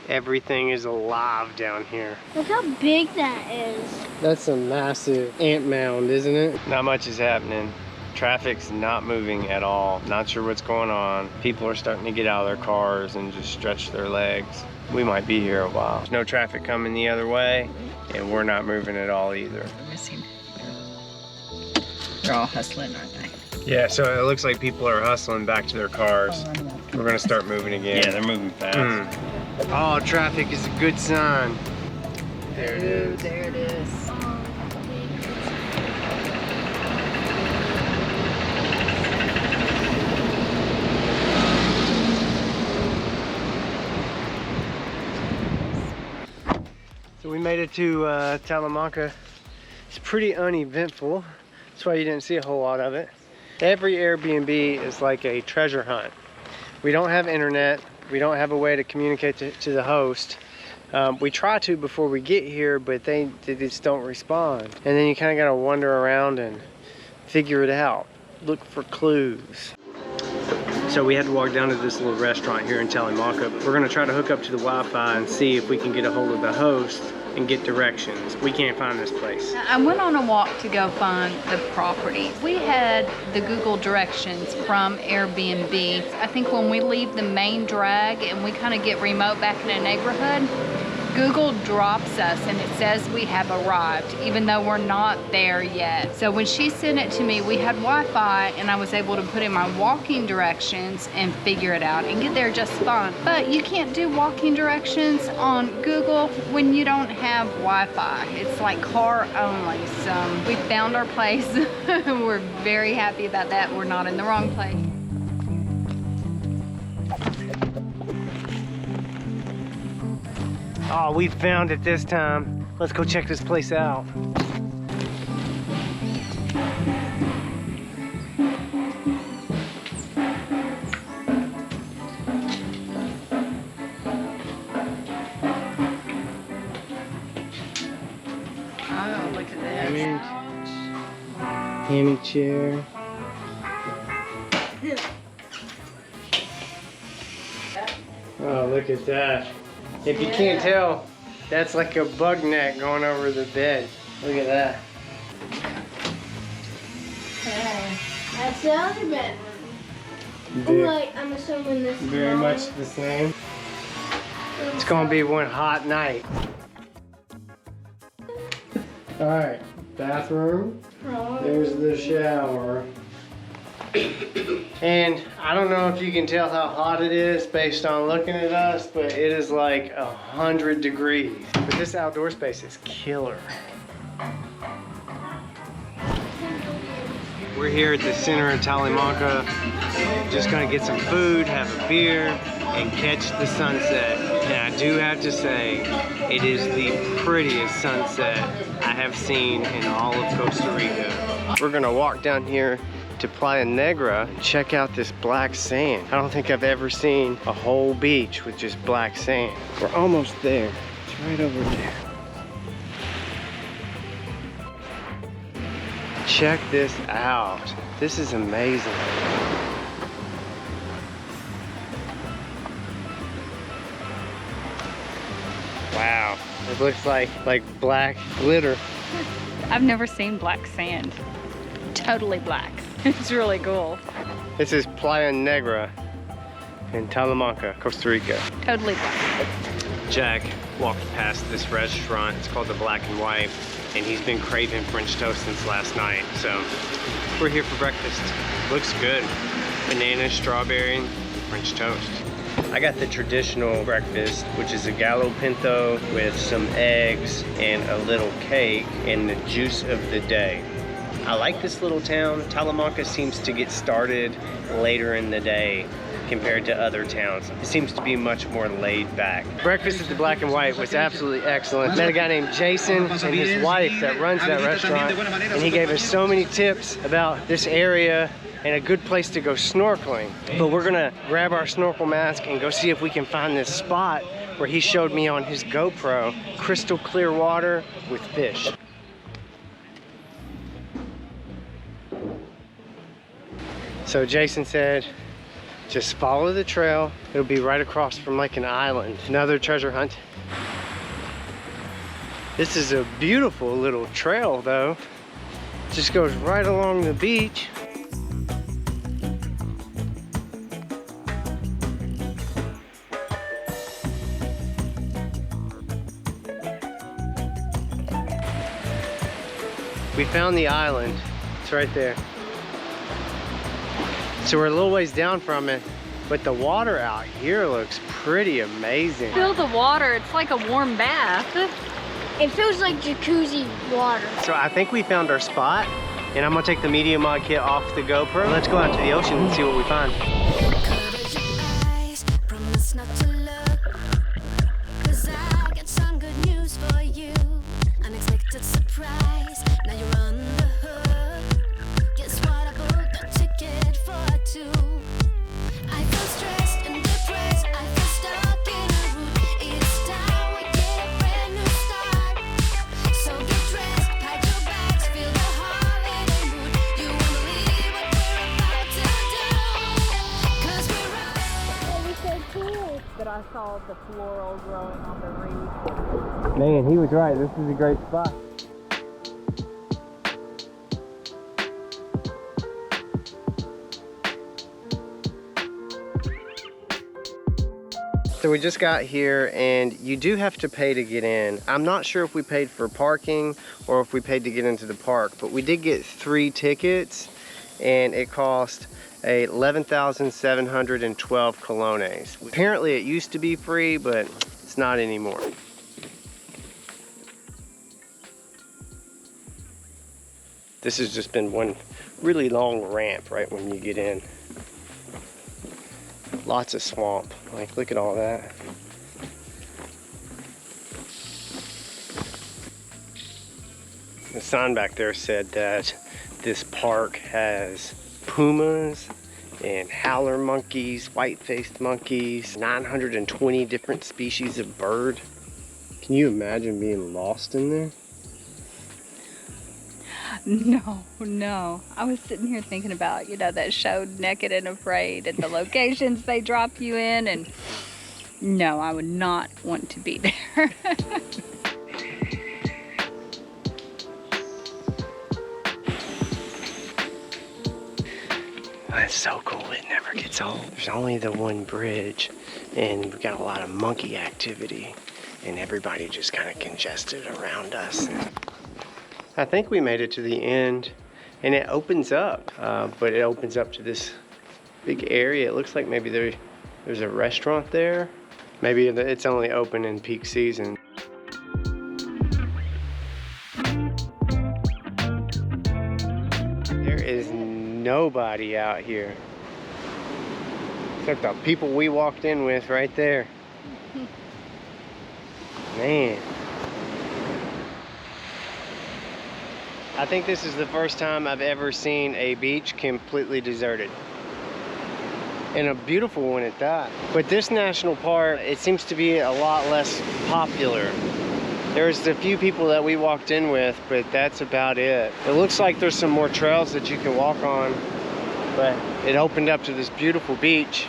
Everything is alive down here. Look how big that is. That's a massive ant mound, isn't it? Not much is happening. Traffic's not moving at all. Not sure what's going on. People are starting to get out of their cars and just stretch their legs. We might be here a while. There's no traffic coming the other way, and we're not moving at all either. They're all hustling, aren't they? Yeah, so it looks like people are hustling back to their cars. We're gonna start moving again. Yeah, they're moving fast. Oh, traffic is a good sign. There it is. There it is. So we made it to Talamanca. It's pretty uneventful. That's why you didn't see a whole lot of it. Every Airbnb is like a treasure hunt. We don't have internet. We don't have a way to communicate to the host. We try to before we get here, but they just don't respond. And then you kind of got to wander around and figure it out. Look for clues. So we had to walk down to this little restaurant here in Talamanca. We're gonna try to hook up to the Wi-Fi and see if we can get a hold of the host and get directions. We can't find this place. I went on a walk to go find the property. We had the Google directions from Airbnb. I think when we leave the main drag and we kind of get remote back in a neighborhood, Google drops us and it says we have arrived, even though we're not there yet. So when she sent it to me, we had Wi-Fi and I was able to put in my walking directions and figure it out and get there just fine. But you can't do walking directions on Google when you don't have Wi-Fi. It's like car only. So we found our place. We're very happy about that. We're not in the wrong place. Oh, we found it this time. Let's go check this place out. Oh, look at this. Hammy chair. Oh, look at that. If you can't tell, that's like a bug net going over the bed. Look at that. That's the other bedroom. Like, I'm assuming this is Very much the same. It's gonna be one hot night. All right, bathroom. There's the shower. And I don't know if you can tell how hot it is based on looking at us, but it is like 100 degrees. But this outdoor space is killer. We're here at the center of Talamanca. Just gonna get some food, have a beer, and catch the sunset. And I do have to say, it is the prettiest sunset I have seen in all of Costa Rica. We're gonna walk down here to Playa Negra and check out this black sand. I don't think I've ever seen a whole beach with just black sand. We're almost there. It's right over there. Check this out. This is amazing. Wow, it looks like black glitter. I've never seen black sand. Totally black. It's really cool. This is Playa Negra in Talamanca, Costa Rica. Totally black. Jack walked past this restaurant. It's called the Black and White, and he's been craving French toast since last night. So we're here for breakfast. Looks good. Banana, strawberry, French toast. I got the traditional breakfast, which is a gallo pinto with some eggs and a little cake and the juice of the day. I like this little town. Talamanca seems to get started later in the day compared to other towns. It seems to be much more laid back. Breakfast at the Black and White was absolutely excellent. Met a guy named Jason and his wife that runs that restaurant, and he gave us so many tips about this area and a good place to go snorkeling. But we're gonna grab our snorkel mask and go see if we can find this spot where he showed me on his GoPro, crystal clear water with fish. So Jason said, Just follow the trail. It'll be right across from like an island. Another treasure hunt. This is a beautiful little trail though. Just goes right along the beach. We found the island. It's right there. So we're a little ways down from it, but the water out here looks pretty amazing. Feel the water, it's like a warm bath. It feels like jacuzzi water. So I think we found our spot, and I'm gonna take the media mod kit off the GoPro. Let's go out to the ocean and see what we find. I saw the floral growing on the reef. Man, he was right. This is a great spot. So we just got here, and you do have to pay to get in. I'm not sure if we paid for parking or if we paid to get into the park, but we did get 3 tickets, and it cost 11,712 colones. Apparently it used to be free, but it's not anymore. This has just been one really long ramp right when you get in. Lots of swamp. Like, look at all that. The sign back there said that this park has pumas and howler monkeys, white-faced monkeys, 920 different species of bird. Can you imagine being lost in there? No. I was sitting here thinking about, you know, that show Naked and Afraid and the locations they drop you in, and no, I would not want to be there. That's so cool, it never gets old. There's only the one bridge, and we've got a lot of monkey activity, and everybody just kind of congested around us. I think we made it to the end, and it opens up, but it opens up to this big area. It looks like maybe there's a restaurant there. Maybe it's only open in peak season. There is nobody out here except the people we walked in with right there. Man, I think this is the first time I've ever seen a beach completely deserted, and a beautiful one at that. But this national park, it seems to be a lot less popular. There's a few people that we walked in with, but that's about it. It looks like there's some more trails that you can walk on, but it opened up to this beautiful beach.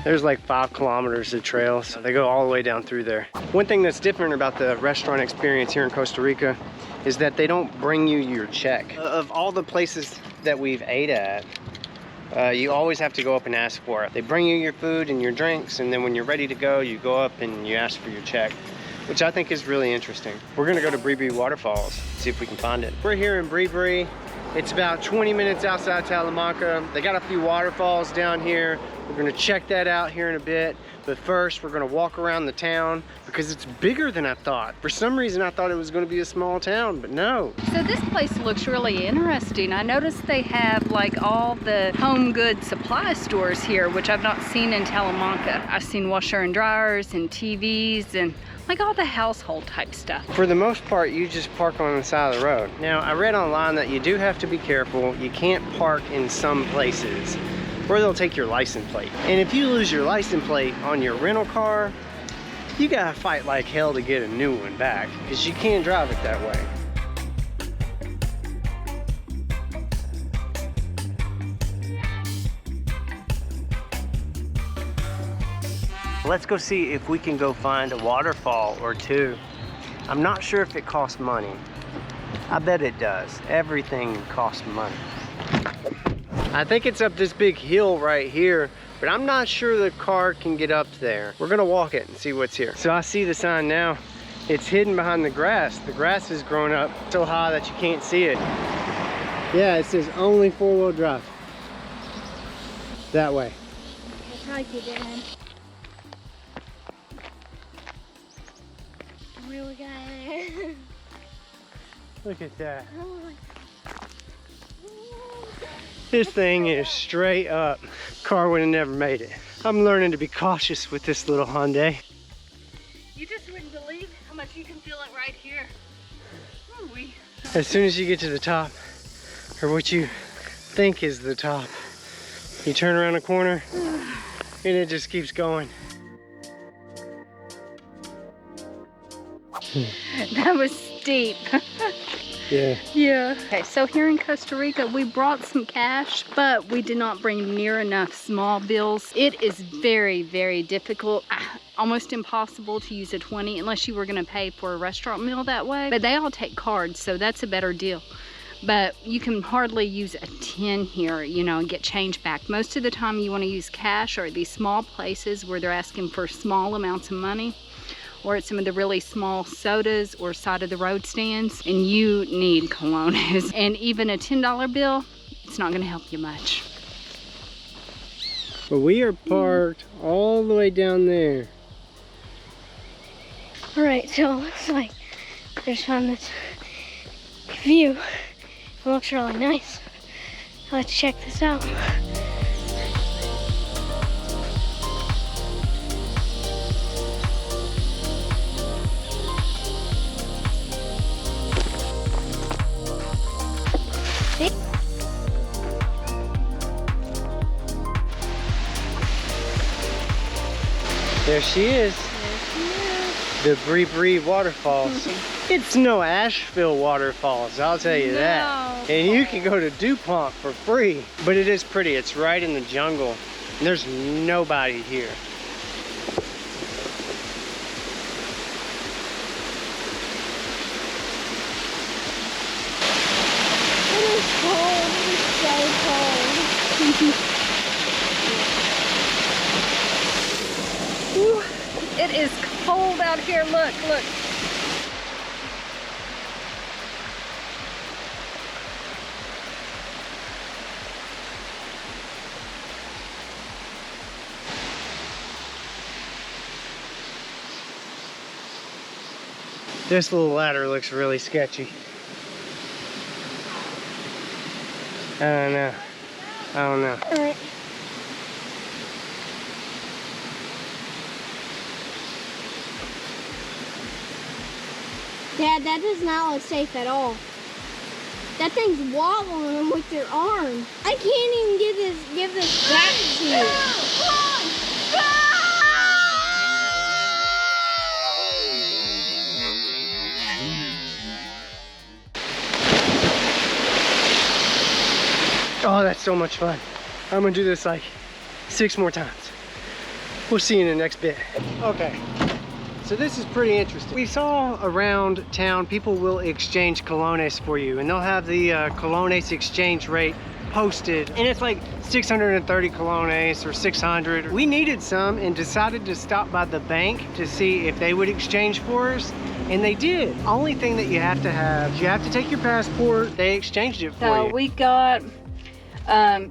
There's like 5 kilometers of trails. They go all the way down through there. One thing that's different about the restaurant experience here in Costa Rica is that they don't bring you your check. Of all the places that we've ate at, you always have to go up and ask for it. They bring you your food and your drinks, and then when you're ready to go, you go up and you ask for your check, which I think is really interesting. We're gonna go to Bribri Waterfalls, see if we can find it. We're here in Bribri. It's about 20 minutes outside Talamanca. They got a few waterfalls down here. We're gonna check that out here in a bit. But first, we're gonna walk around the town because it's bigger than I thought. For some reason, I thought it was gonna be a small town, but no. So this place looks really interesting. I noticed they have like all the home goods supply stores here, which I've not seen in Talamanca. I've seen washer and dryers and TVs and like all the household type stuff. For the most part, you just park on the side of the road. Now, I read online that you do have to be careful. You can't park in some places, or they'll take your license plate. And if you lose your license plate on your rental car, You gotta fight like hell to get a new one back, because you can't drive it that way. Let's go see if we can go find a waterfall or two. I'm not sure if it costs money. I bet it does. Everything costs money. I think it's up this big hill right here, but I'm not sure the car can get up there. We're gonna walk it and see what's here. So I see the sign now. It's hidden behind the grass. The grass is grown up so high that you can't see it. Yeah, it says only 4-wheel drive. That way. I'll try to get in. Really got in. Look at that. Oh, This thing is straight up. Car would have never made it. I'm learning to be cautious with this little Hyundai. You just wouldn't believe how much you can feel it right here. Ooh-wee. As soon as you get to the top, or what you think is the top, you turn around a corner and it just keeps going. That was steep. Yeah. Yeah. Okay, so here in Costa Rica, we brought some cash, but we did not bring near enough small bills. It is very, very difficult, almost impossible to use a 20 unless you were gonna pay for a restaurant meal that way. But they all take cards, so that's a better deal. But you can hardly use a 10 here, you know, and get change back. Most of the time you wanna use cash or at these small places where they're asking for small amounts of money, or at some of the really small sodas or side of the road stands, and you need colones. And even a $10 bill, it's not gonna help you much. But we are parked all the way down there. all right, so it looks like I just found this view. It looks really nice. Let's check this out. There she is. The Bribri Waterfalls. It's no Asheville waterfalls, I'll tell you that. And you can go to DuPont for free. But it is pretty, it's right in the jungle. And there's nobody here. It is cold. It is so cold. Ooh, it is cold out here. Look, look. This little ladder looks really sketchy. I don't know. I don't know. All right. Dad, that does not look safe at all. That thing's wobbling with their arm. I can't even give this back to you. Oh, that's so much fun. I'm gonna do this like 6 more times. We'll see you in the next bit. Okay. So this is pretty interesting. We saw around town people will exchange colones for you, and they'll have the colones exchange rate posted, and it's like 630 colones or 600. We needed some and decided to stop by the bank to see if they would exchange for us, and they did. Only thing that you have to take your passport. They exchanged it for you. So we got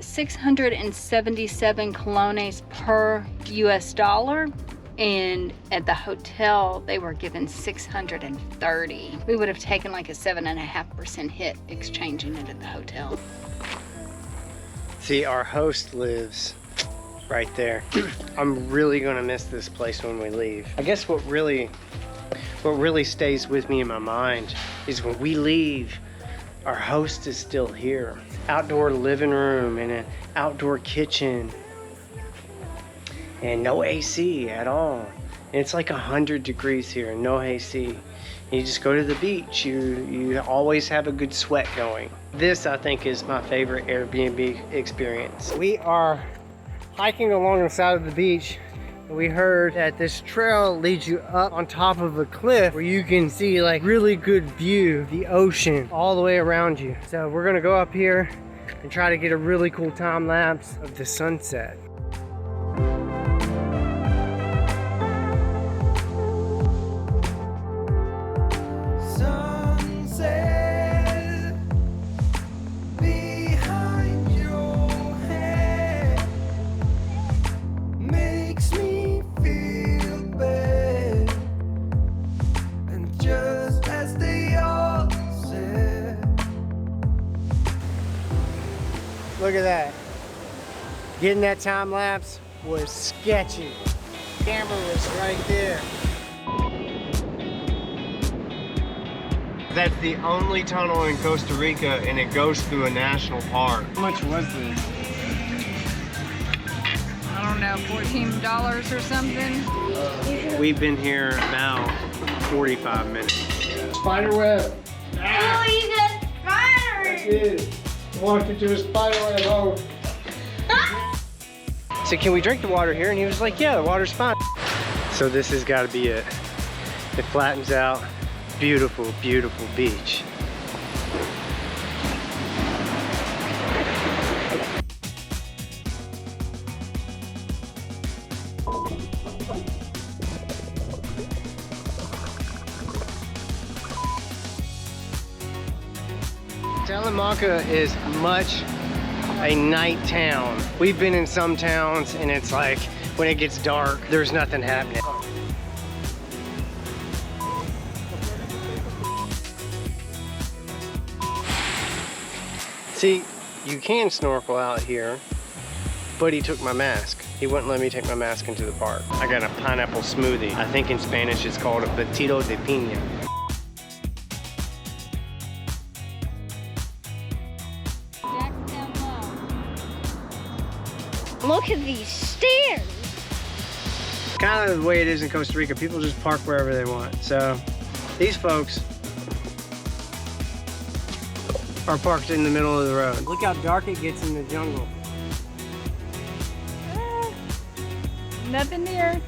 677 colones per US dollar. And at the hotel, they were given 630. We would have taken like a 7.5% hit exchanging it at the hotel. See, our host lives right there. I'm really gonna miss this place when we leave. I guess what really stays with me in my mind is when we leave, our host is still here. Outdoor living room and an outdoor kitchen. And no AC at all. And it's like 100 degrees here, no AC. You just go to the beach, you always have a good sweat going. This, I think, is my favorite Airbnb experience. We are hiking along the side of the beach. We heard that this trail leads you up on top of a cliff where you can see like really good view of the ocean all the way around you. So we're gonna go up here and try to get a really cool time lapse of the sunset. Look at that. Getting that time lapse was sketchy. Camera was right there. That's the only tunnel in Costa Rica, and it goes through a national park. How much was this? I don't know, $14 or something. We've been here about 45 minutes. Spider web. Oh, you got spiders! Dude, walked into a spider web home. So can we drink the water here? And he was like, yeah, the water's fine. So this has got to be it. It flattens out. Beautiful, beautiful beach. Talamanca is much a night town. We've been in some towns and it's like when it gets dark, there's nothing happening. See, you can snorkel out here, but he took my mask. He wouldn't let me take my mask into the park. I got a pineapple smoothie. I think in Spanish it's called a batido de piña. Look at these stairs. Kind of the way it is in Costa Rica. People just park wherever they want. So these folks are parked in the middle of the road. Look how dark it gets in the jungle. Nothing here.